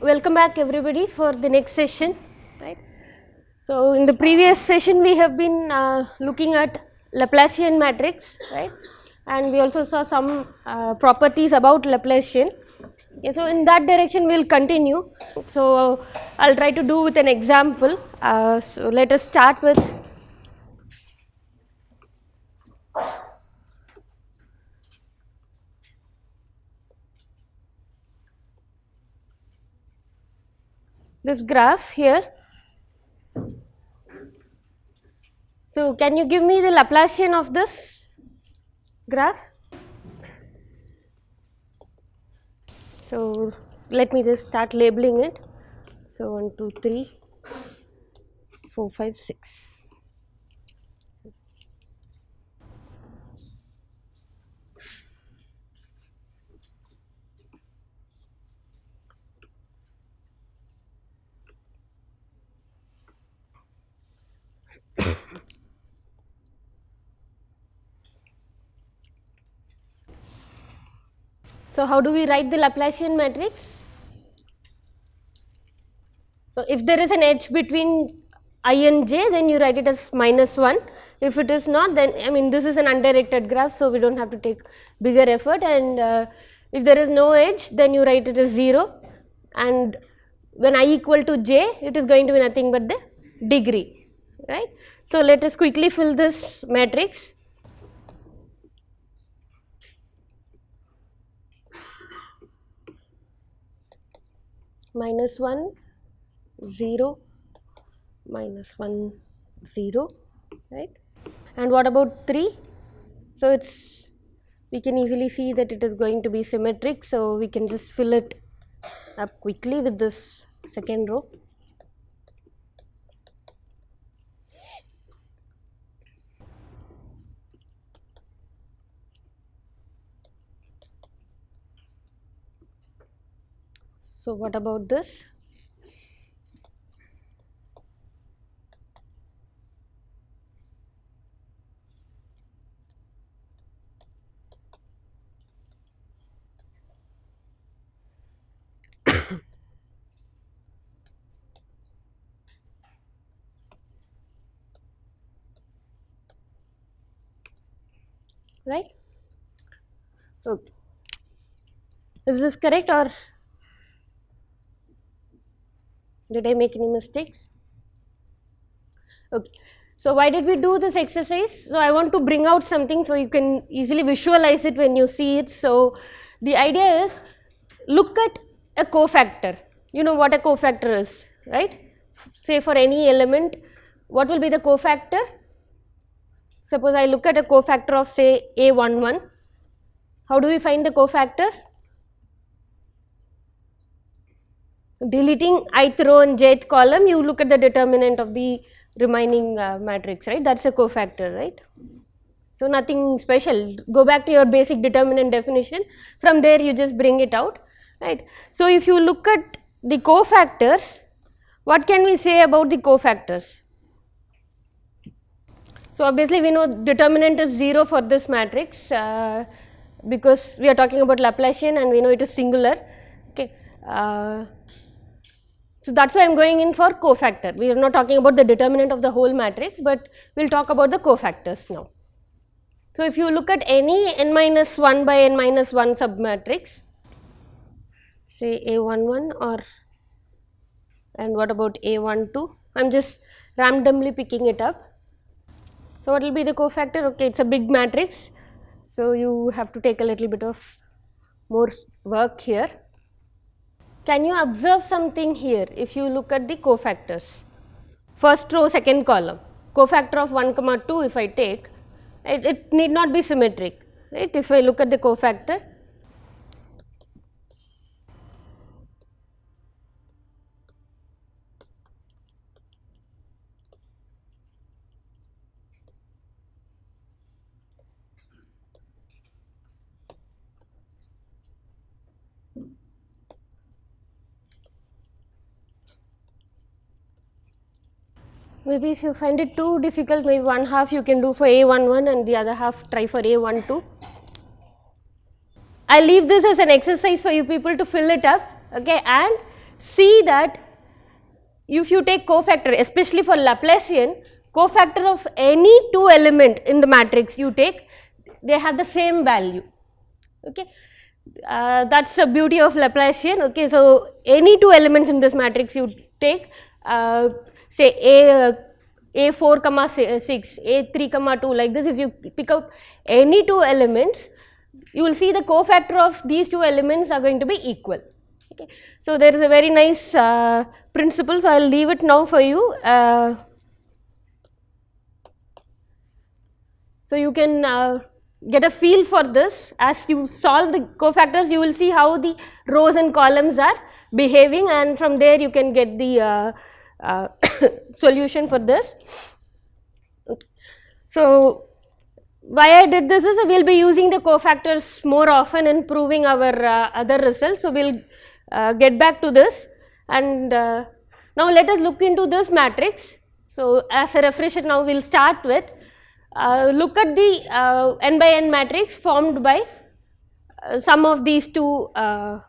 welcome back everybody for the next session, right. So, in the previous session we have been looking at Laplacian matrix, right, and we also saw some properties about Laplacian. Okay, so, in that direction we will continue. So, I will try to do with an example. So, let us start with this graph here. So, can you give me the Laplacian of this graph? So, let me just start labeling it. So, 1, 2, 3, 4, 5, 6. So, how do we write the Laplacian matrix? So, if there is an edge between I and j, then you write it as -1. If it is not, then I mean this is an undirected graph, so we do not have to take bigger effort, and if there is no edge, then you write it as 0, and when I equal to j, it is going to be nothing but the degree, right. So, let us quickly fill this matrix. -1, 0, -1, 0, right. And what about 3? So, it's we can easily see that it is going to be symmetric. So, we can just fill it up quickly with this second row. So, what about this? Right? Okay. Is this correct, or did I make any mistakes? Okay. So, why did we do this exercise? So, I want to bring out something so you can easily visualize it when you see it. So, the idea is, look at a cofactor. You know what a cofactor is, right? Say for any element, what will be the cofactor? Suppose I look at a cofactor of say A11. How do we find the cofactor? Deleting ith row and jth column, you look at the determinant of the remaining matrix, right? That is a cofactor, right? So, nothing special. Go back to your basic determinant definition. From there you just bring it out, right? So, if you look at the cofactors, what can we say about the cofactors? So, obviously we know determinant is 0 for this matrix because we are talking about Laplacian and we know it is singular, okay. So, that is why I am going in for cofactor. We are not talking about the determinant of the whole matrix, but we will talk about the cofactors now. So, if you look at any n-1 by n-1 submatrix, say A11 or, and what about A12, I am just randomly picking it up. So, what will be the cofactor? Okay, it is a big matrix. So, you have to take a little bit of more work here. Can you observe something here if you look at the cofactors? First row, second column, cofactor of 1, 2 if I take, it need not be symmetric, right. If I look at the cofactor, maybe if you find it too difficult, maybe one half you can do for A11 and the other half try for A12. I leave this as an exercise for you people to fill it up, okay. And see that if you take cofactor, especially for Laplacian, cofactor of any two element in the matrix you take, they have the same value. Okay, that's the beauty of Laplacian. Okay, so any two elements in this matrix you take, say A4 comma 6, A3 comma 2, like this. If you pick out any two elements, you will see the cofactor of these two elements are going to be equal. Okay, so there is a very nice principle. So I will leave it now for you. So you can get a feel for this. As you solve the cofactors, you will see how the rows and columns are behaving, and from there you can get the solution for this. Okay. So why I did this is we will be using the cofactors more often in proving our other results. So we will get back to this, and now let us look into this matrix. So as a refresher, now we will start with look at the n by n matrix formed by some of these two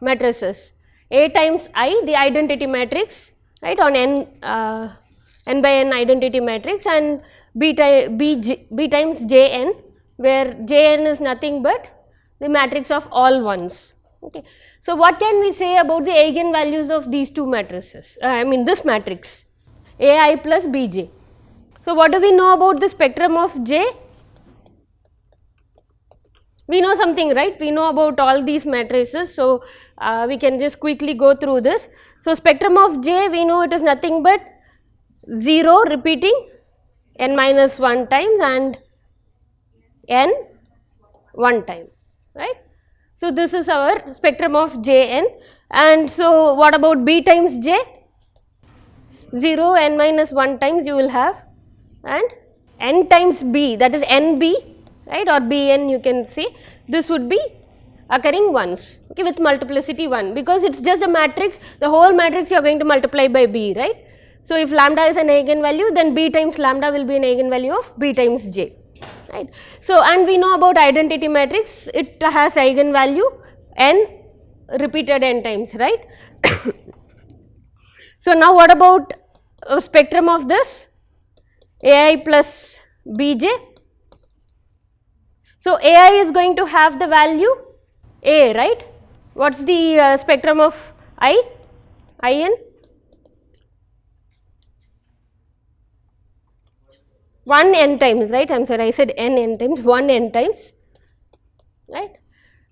matrices. A times I, the identity matrix, right, on n by n identity matrix, and B times Jn, where Jn is nothing but the matrix of all ones. Okay. So what can we say about the eigenvalues of these two matrices? This matrix Ai plus Bj. So what do we know about the spectrum of J? We know something, right? We know about all these matrices, so we can just quickly go through this. So spectrum of J, we know it is nothing but 0 repeating n minus 1 times and n 1 time, right? So this is our spectrum of Jn. And so what about B times J? 0 n minus 1 times you will have, and n times B, that is nb, right, or bn you can say. This would be occurring once, okay, with multiplicity 1, because it is just a matrix, the whole matrix you are going to multiply by B, right. So if lambda is an eigenvalue, then B times lambda will be an eigenvalue of B times J, right. So and we know about identity matrix, it has eigenvalue n repeated n times, right. So now what about spectrum of this Ai plus Bj? So Ai is going to have the value A, right. What is the spectrum of I? In? 1 n times, right. I am sorry, I said n times, 1 n times, right.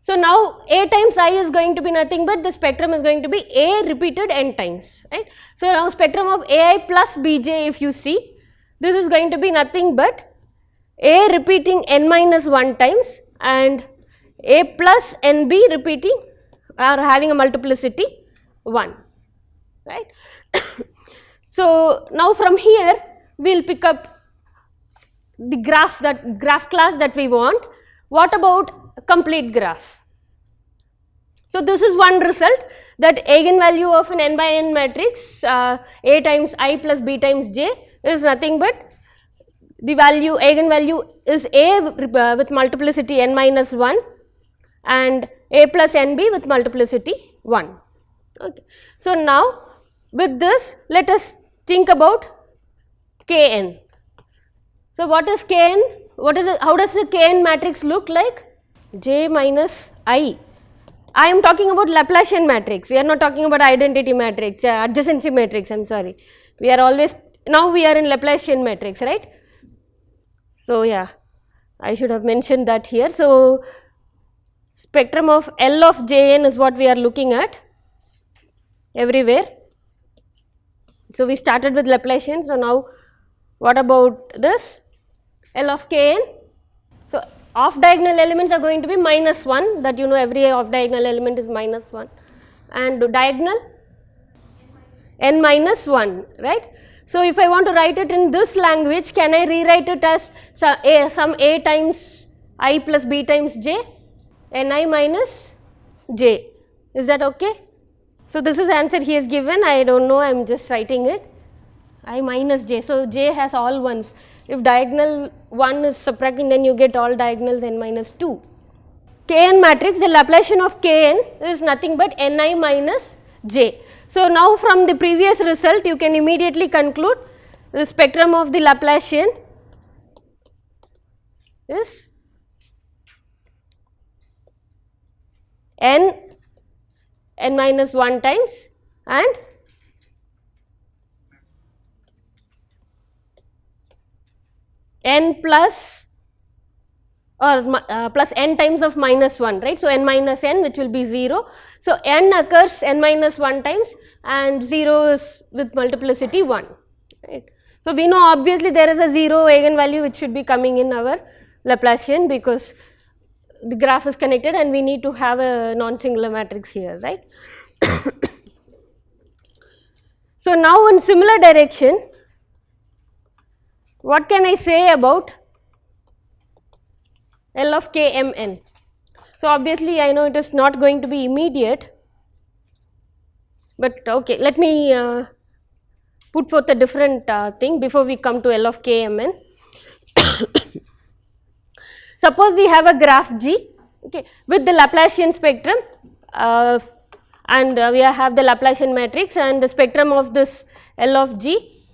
So now A times I is going to be nothing but the spectrum is going to be A repeated n times, right. So now spectrum of Ai plus Bj, if you see, this is going to be nothing but A repeating n minus 1 times and A plus nb repeating or having a multiplicity 1, right. So now from here we will pick up the graph class that we want. What about complete graph? So this is one result, that eigenvalue of an n by n matrix A times I plus B times J is nothing but the value, eigenvalue is A with multiplicity n minus 1 and A plus nb with multiplicity 1. Okay. So now with this let us think about Kn. So what is Kn? What is it? How does the Kn matrix look like? J minus I. I am talking about Laplacian matrix. We are not talking about identity matrix, adjacency matrix. I am sorry. We are always, now we are in Laplacian matrix, right? So yeah, I should have mentioned that here. So spectrum of L of Jn is what we are looking at everywhere. So we started with Laplacian. So now what about this L of Kn? So off diagonal elements are going to be minus 1, that you know every off diagonal element is minus 1, and diagonal n minus 1, right. So if I want to write it in this language, can I rewrite it as some A times I plus B times J, Ni minus J, is that okay? So this is the answer he has given, I do not know, I am just writing it, I minus J. So J has all ones. If diagonal 1 is subtracting, then you get all diagonals n minus 2. Kn matrix, the Laplacian of Kn is nothing but Ni minus J. So, now from the previous result you can immediately conclude the spectrum of the Laplacian is n minus 1 times and n plus or plus n times of minus 1, right. So, n minus n, which will be 0. So, n occurs n minus 1 times and 0 is with multiplicity 1, right. So, we know obviously there is a 0 eigenvalue which should be coming in our Laplacian, because the graph is connected and we need to have a non-singular matrix here, right. So, now in similar direction, what can I say about L of k m n? So, obviously I know it is not going to be immediate, but okay, let me put forth a different thing before we come to L of k m n. Suppose we have a graph G, okay, with the Laplacian spectrum and we have the Laplacian matrix, and the spectrum of this L of G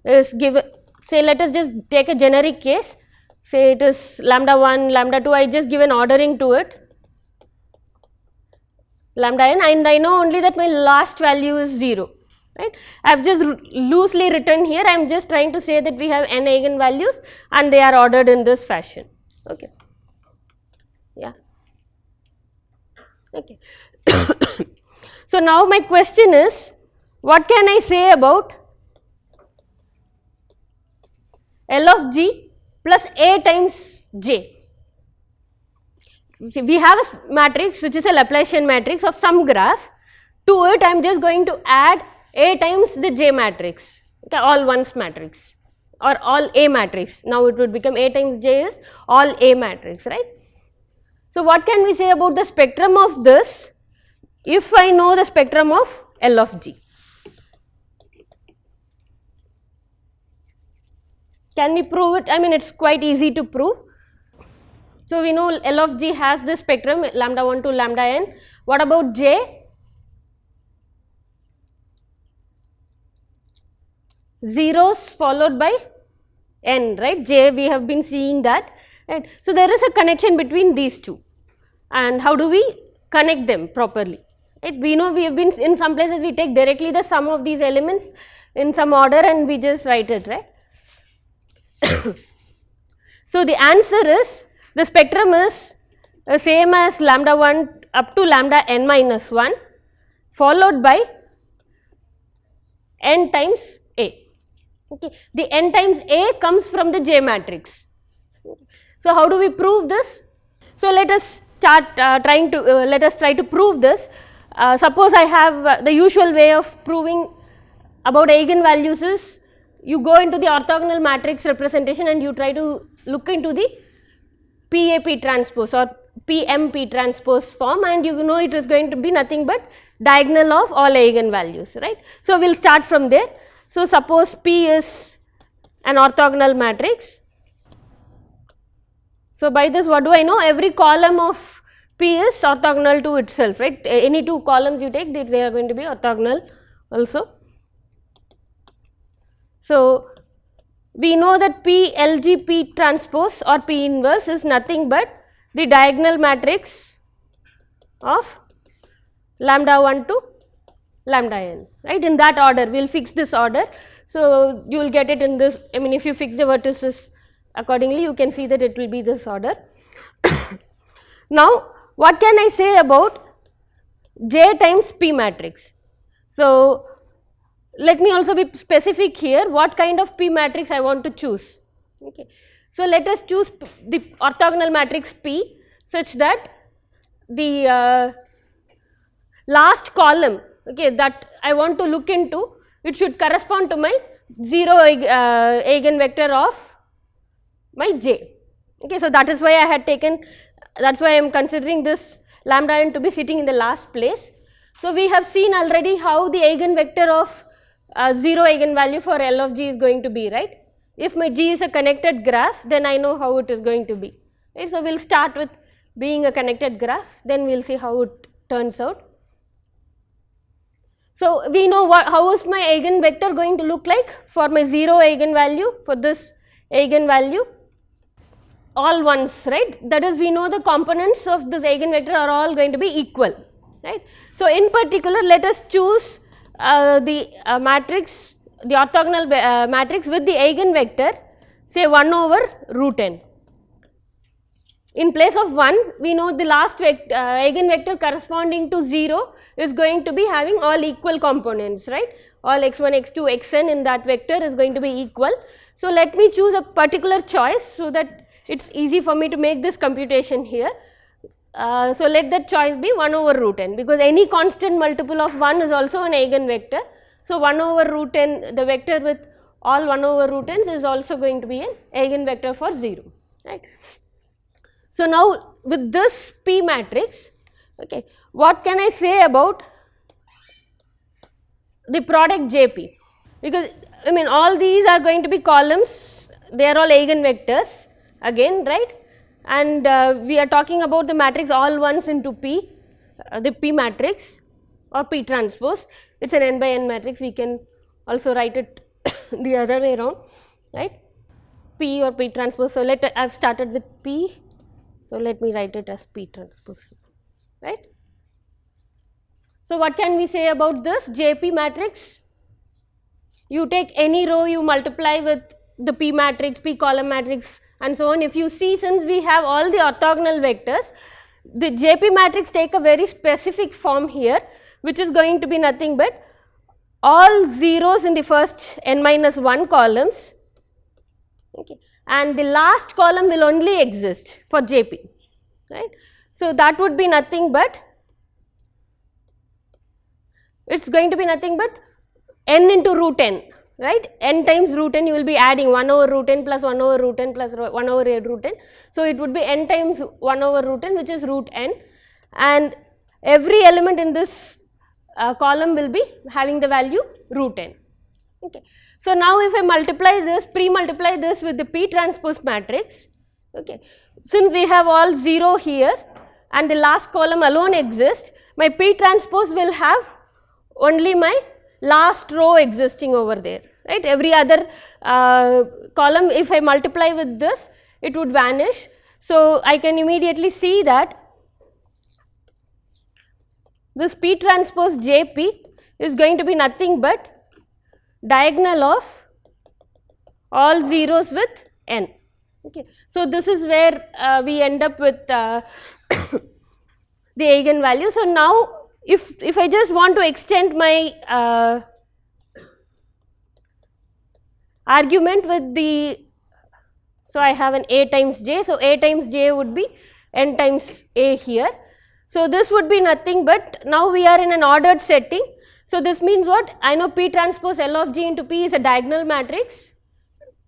is given, say let us just take a generic case, say it is lambda 1, lambda 2, I just give an ordering to it, lambda n, and I know only that my last value is 0, right. I have just loosely written here, I am just trying to say that we have n eigenvalues and they are ordered in this fashion, okay. Yeah, okay. So, now my question is, what can I say about L of G plus A times J? See, we have a matrix which is a Laplacian matrix of some graph. To it I am just going to add A times the J matrix, okay, all ones matrix or all A matrix. Now, it would become A times J is all A matrix, right. So, what can we say about the spectrum of this if I know the spectrum of L of G? Can we prove it? I mean, it is quite easy to prove. So, we know L of G has this spectrum lambda 1 to lambda n. What about J? Zeros followed by n, right. J, we have been seeing that, right. So, there is a connection between these two, and how do we connect them properly, right. We know we have been in some places we take directly the sum of these elements in some order and we just write it, right. So, the answer is the spectrum is same as lambda 1 up to lambda n minus 1 followed by n times A. Okay. The n times A comes from the J matrix. So, how do we prove this? So, let us start let us try to prove this. Suppose I have the usual way of proving about eigenvalues is you go into the orthogonal matrix representation and you try to look into the PAP transpose or PMP transpose form, and you know it is going to be nothing but diagonal of all eigenvalues, right. So, we will start from there. So, suppose P is an orthogonal matrix. So, by this what do I know? Every column of P is orthogonal to itself, right. Any two columns you take, they are going to be orthogonal also. So, we know that P LG P transpose or P inverse is nothing but the diagonal matrix of lambda 1 to lambda n, right. In that order, we will fix this order. So, you will get it in this, I mean if you fix the vertices accordingly, you can see that it will be this order. Now, what can I say about J times P matrix? So, let me also be specific here, what kind of P matrix I want to choose, okay. So, let us choose the orthogonal matrix P such that the last column, okay, that I want to look into, it should correspond to my 0 eigenvector of my J, okay. So, that is why I had taken, that is why I am considering this lambda n to be sitting in the last place. So, we have seen already how the eigenvector of 0 eigenvalue for L of G is going to be, right. If my G is a connected graph, then I know how it is going to be, right. So, we will start with being a connected graph, then we will see how it turns out. So, we know how is my eigenvector going to look like for my 0 eigenvalue, for this eigenvalue, all ones, right. That is, we know the components of this eigenvector are all going to be equal, right. So, in particular, let us choose the matrix, the orthogonal matrix with the eigenvector, say 1 over root n. In place of 1, we know the last eigenvector corresponding to 0 is going to be having all equal components, right. All x1, x2, xn in that vector is going to be equal. So, let me choose a particular choice so that it is easy for me to make this computation here. So, let that choice be 1 over root n, because any constant multiple of 1 is also an eigenvector. So, 1 over root n, the vector with all 1 over root n's is also going to be an eigenvector for 0, right. So, now with this P matrix, okay, what can I say about the product JP? Because I mean all these are going to be columns, they are all eigenvectors again, right, and we are talking about the matrix all ones into P, the P matrix or P transpose. It is an n by n matrix, we can also write it the other way around, right, P or P transpose. So, I have started with P. So, let me write it as P transpose, right. So, what can we say about this JP matrix? You take any row, you multiply with the P matrix, P column matrix and so on. If you see, since we have all the orthogonal vectors, the JP matrix take a very specific form here, which is going to be nothing but all zeros in the first n minus 1 columns, okay, and the last column will only exist for JP, right. So, that would be nothing but, it is going to be nothing but n into root n, right, n times root n, you will be adding 1 over root n plus 1 over root n plus 1 over root n. So, it would be n times 1 over root n, which is root n, and every element in this column will be having the value root n, okay. So, now if I multiply this, pre-multiply this with the P transpose matrix, okay, since we have all 0 here and the last column alone exists, my P transpose will have only my last row existing over there, right. Every other column, if I multiply with this, it would vanish. So, I can immediately see that this P transpose JP is going to be nothing but diagonal of all zeros with n, okay. So, this is where we end up with the eigenvalue. So, now if I just want to extend my argument with the, so I have an A times J, so A times J would be n times A here. So, this would be nothing but, now we are in an ordered setting. So, this means what? I know P transpose L of G into P is a diagonal matrix,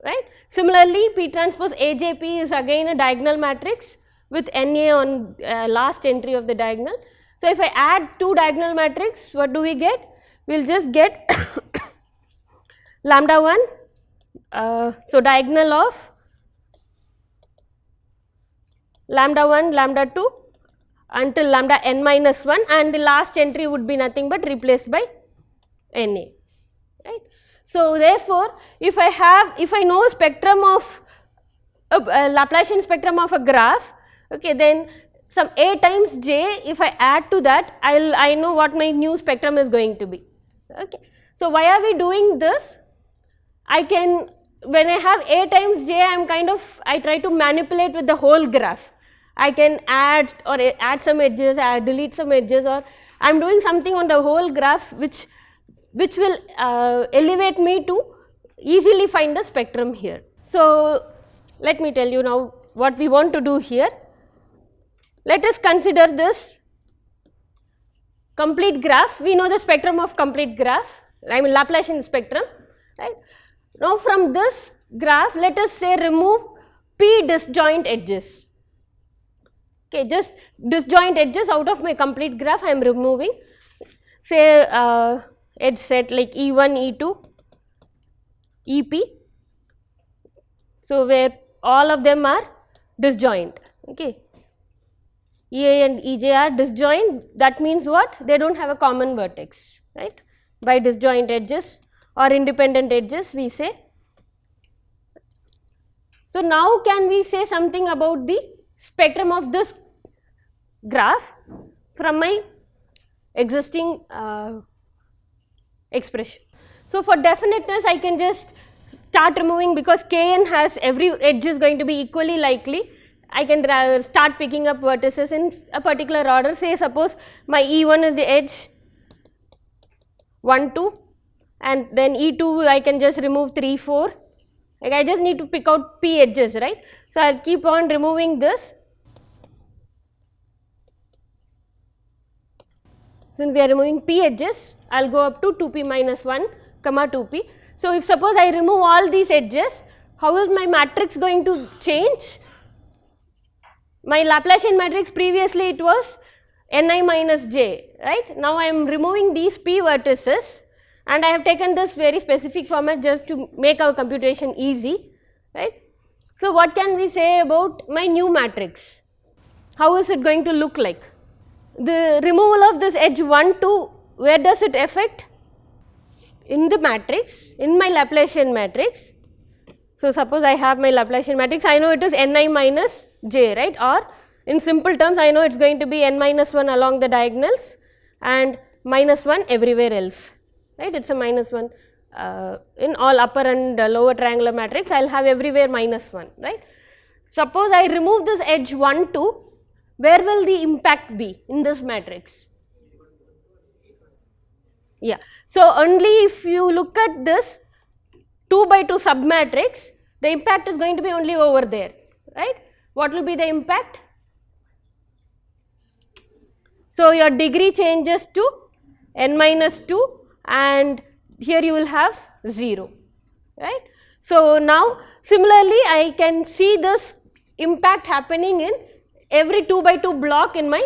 right. Similarly, P transpose AJP is again a diagonal matrix with NA on last entry of the diagonal. So, if I add two diagonal matrix, what do we get? We will just get lambda 1, so diagonal of lambda 1, lambda 2 until lambda n minus 1, and the last entry would be nothing but replaced by Na, right. So, therefore, if I know spectrum of Laplacian spectrum of a graph, okay, then some A times J, if I add to that, I know what my new spectrum is going to be, okay. So, why are we doing this? I can, when I have A times J, I try to manipulate with the whole graph. I can add some edges, delete some edges, or I am doing something on the whole graph which will elevate me to easily find the spectrum here. So, let me tell you now what we want to do here. Let us consider this complete graph. We know the spectrum of complete graph, I mean Laplacian spectrum, right. Now, from this graph, let us say remove P disjoint edges. Okay, just disjoint edges out of my complete graph I am removing, say edge set like E1, E2, EP. So, where all of them are disjoint, okay. EA and EJ are disjoint, that means what? They do not have a common vertex, right. by disjoint edges or independent edges we say. So, now can we say something about the spectrum of this graph from my existing expression. So, for definiteness I can just start removing, because Kn has every edge is going to be equally likely. I can start picking up vertices in a particular order. Say suppose my E1 is the edge 1, 2, and then E2 I can just remove 3, 4. Like I just need to pick out P edges, right. So, I will keep on removing this. Since we are removing P edges, I will go up to 2P minus 1 comma 2P. So, if suppose I remove all these edges, how is my matrix going to change? My Laplacian matrix previously it was Ni minus j, right. Now, I am removing these P vertices, and I have taken this very specific format just to make our computation easy, right. So, what can we say about my new matrix? How is it going to look like? The removal of this edge 1, 2, where does it affect? In the matrix, in my Laplacian matrix. So, suppose I have my Laplacian matrix, I know it is Ni minus j, right, or in simple terms I know it is going to be n minus 1 along the diagonals and minus 1 everywhere else, right. It is a minus 1 in all upper and lower triangular matrix, I will have everywhere minus 1, right. Suppose I remove this edge 1, 2, where will the impact be in this matrix? Yeah. So, only if you look at this 2 by 2 submatrix, the impact is going to be only over there, right. What will be the impact? So, your degree changes to n minus 2 and here you will have 0, right. So, now similarly I can see this impact happening in every 2 by 2 block in my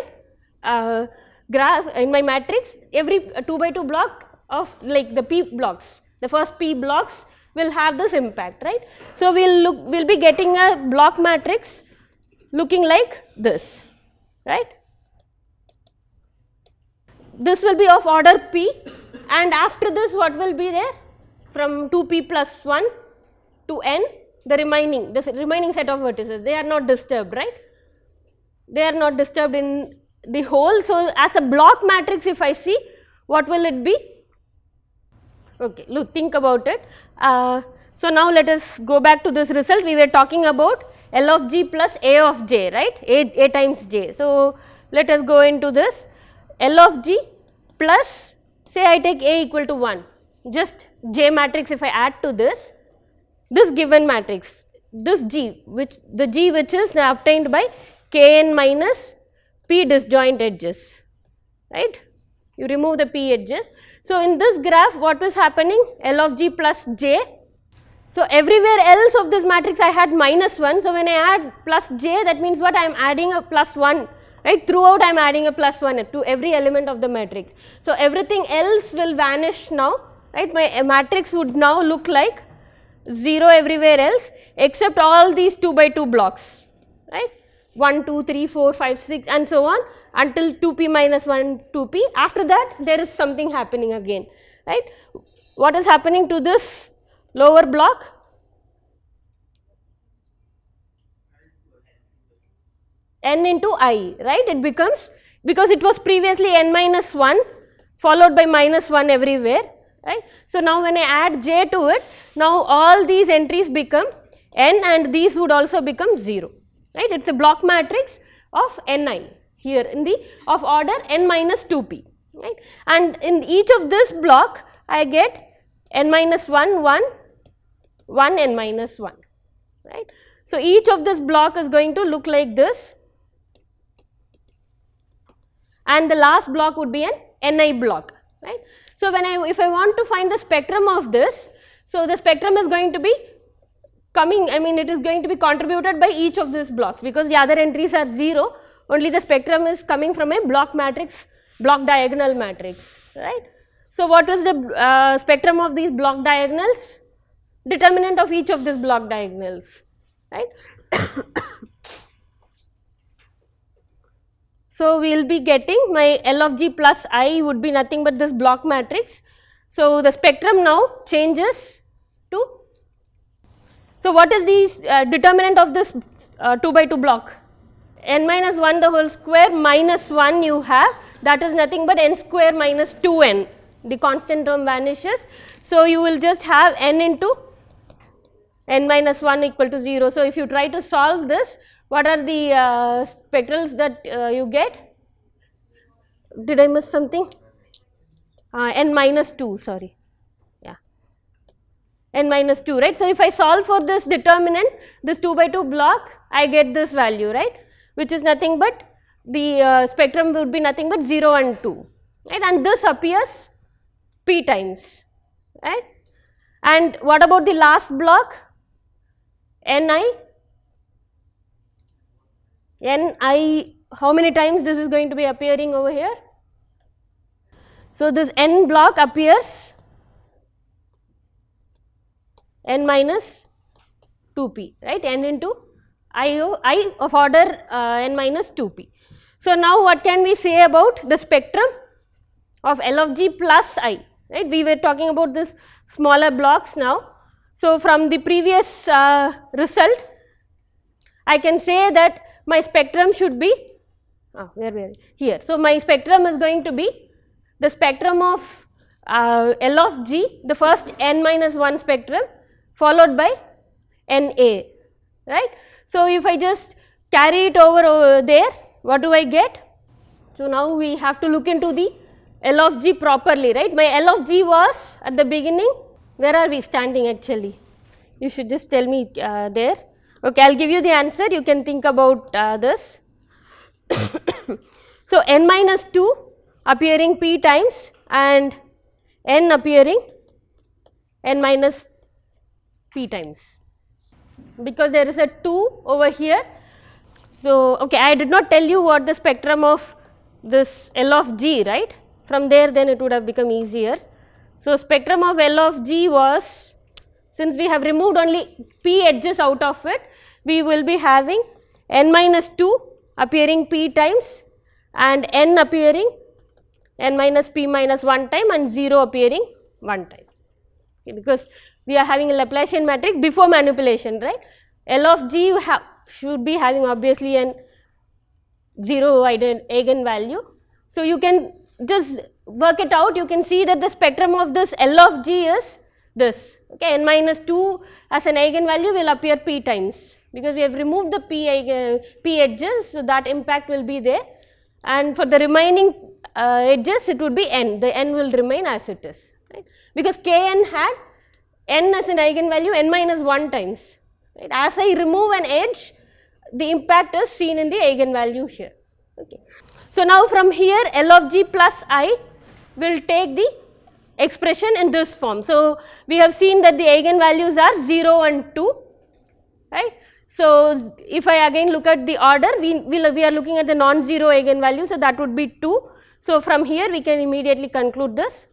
graph, in my matrix. Every 2 by 2 block of like the P blocks, the first P blocks will have this impact, right. So, we'll be getting a block matrix looking like this, right. This will be of order P, and after this what will be there? From 2P plus 1 to n, the remaining set of vertices, they are not disturbed, right. They are not disturbed in the whole. So, as a block matrix if I see, what will it be? Okay, look, think about it. So, now let us go back to this result. We were talking about L of g plus A of j, right, A times j. So, let us go into this L of g plus, say I take A equal to 1, just J matrix if I add to this given matrix, this G, which is now obtained by Kn minus P disjoint edges, right. You remove the P edges. So, in this graph what was happening? L of g plus j. So, everywhere else of this matrix I had minus 1. So, when I add plus j, that means what? I am adding a plus 1, right. Throughout I am adding a plus 1 to every element of the matrix. So, everything else will vanish now, right. My matrix would now look like 0 everywhere else except all these 2 by 2 blocks, right. 1, 2, 3, 4, 5, 6 and so on until 2p minus 1, 2p. After that there is something happening again, right. What is happening to this lower block? N into I, right. It becomes, because it was previously n minus 1 followed by minus 1 everywhere, right. So, now when I add j to it, now all these entries become n and these would also become 0, right. It is a block matrix of Ni here in the of order n minus 2p, right. And in each of this block I get n minus 1, 1, 1, n minus 1, right. So, each of this block is going to look like this, and the last block would be an Ni block, right. So, if I want to find the spectrum of this, so the spectrum is going to be coming, I mean it is going to be contributed by each of these blocks, because the other entries are 0, only the spectrum is coming from a block matrix, block diagonal matrix, right. So, what is the spectrum of these block diagonals? Determinant of each of these block diagonals, right. So, we will be getting my L of g plus I would be nothing but this block matrix. So, the spectrum now changes to, so what is the determinant of this 2 by 2 block? N minus 1 the whole square minus 1 you have, that is nothing but n square minus 2n, the constant term vanishes. So, you will just have n into n minus 1 equal to 0. So, if you try to solve this, what are the spectrals that you get? Did I miss something? N minus 2, sorry, yeah, n minus 2, right. So, if I solve for this determinant, this 2 by 2 block, I get this value, right, which is nothing but the spectrum would be nothing but 0 and 2, right, and this appears p times, right. And what about the last block? Ni, how many times this is going to be appearing over here? So, this n block appears n minus 2p, right, n into I of order n minus 2p. So, now what can we say about the spectrum of L of g plus I, right? We were talking about this smaller blocks now. So, from the previous result, I can say that my spectrum should be, here. So, my spectrum is going to be the spectrum of L of g, the first n minus 1 spectrum followed by Na, right. So, if I just carry it over there, what do I get? So, now we have to look into the L of g properly, right. My L of g was at the beginning, where are we standing actually? You should just tell me there. Okay, I will give you the answer, you can think about this. So, n minus 2 appearing p times and n appearing n minus p times, because there is a 2 over here. So, okay, I did not tell you what the spectrum of this L of g, right. From there then it would have become easier. So, spectrum of L of g was, since we have removed only p edges out of it, we will be having n minus 2 appearing p times and n appearing n minus p minus 1 time and 0 appearing 1 time, okay, because we are having a Laplacian matrix before manipulation, right. L of g you should be having obviously an 0 eigenvalue. So, you can just work it out, you can see that the spectrum of this L of g is this, okay, n minus 2 as an eigenvalue will appear p times, because we have removed the p edges, so that impact will be there, and for the remaining edges it would be n, the n will remain as it is, right, because Kn had n as an eigenvalue n minus 1 times, right. As I remove an edge, the impact is seen in the eigenvalue here, okay. So, now from here L of g plus I will take the expression in this form. So, we have seen that the eigenvalues are 0 and 2, right. So, if I again look at the order, we are looking at the non-zero eigenvalue, so that would be 2. So, from here we can immediately conclude this